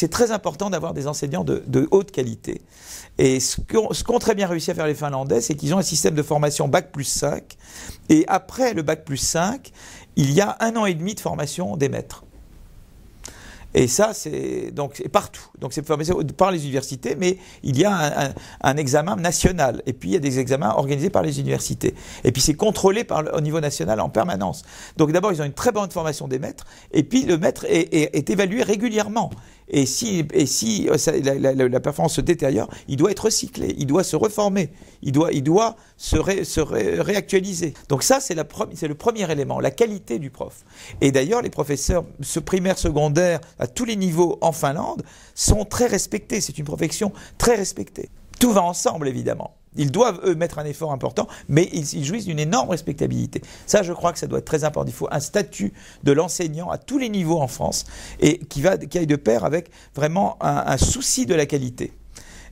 c'est très important d'avoir des enseignants de haute qualité. Et ce qu'ont très bien réussi à faire les Finlandais, c'est qu'ils ont un système de formation Bac+5, et après le Bac+5, il y a 1 an et demi de formation des maîtres. Et ça, c'est partout. Donc c'est formé par les universités, mais il y a un examen national. Et puis il y a des examens organisés par les universités. Et puis c'est contrôlé au niveau national en permanence. Donc d'abord, ils ont une très bonne formation des maîtres. Et puis le maître est évalué régulièrement. Et si la performance se détériore, il doit être recyclé, il doit se reformer, il doit se réactualiser. Donc ça, c'est le premier élément, la qualité du prof. Et d'ailleurs, les professeurs primaires, secondaires, à tous les niveaux en Finlande, sont très respectés. C'est une profession très respectée. Tout va ensemble, évidemment. Ils doivent, eux, mettre un effort important, mais ils jouissent d'une énorme respectabilité. Ça, je crois que ça doit être très important. Il faut un statut de l'enseignant à tous les niveaux en France, et qui aille de pair avec vraiment un souci de la qualité.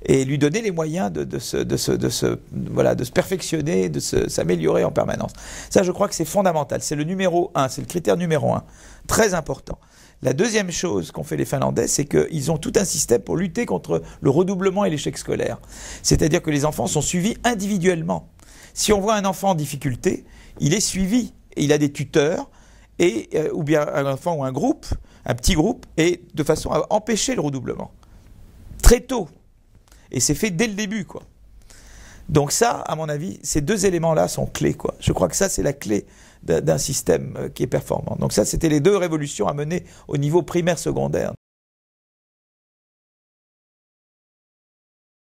Et lui donner les moyens de se perfectionner, de s'améliorer en permanence. Ça, je crois que c'est fondamental. C'est le numéro 1, c'est le critère numéro 1. Très important. La deuxième chose qu'ont fait les Finlandais, c'est qu'ils ont tout un système pour lutter contre le redoublement et l'échec scolaire. C'est-à-dire que les enfants sont suivis individuellement. Si on voit un enfant en difficulté, il est suivi. Et il a des tuteurs, ou bien un enfant ou un groupe, un petit groupe, et de façon à empêcher le redoublement. Très tôt. Et c'est fait dès le début, quoi. Donc ça, à mon avis, ces deux éléments-là sont clés, quoi. Je crois que ça, c'est la clé d'un système qui est performant. Donc ça, c'était les deux révolutions à mener au niveau primaire-secondaire.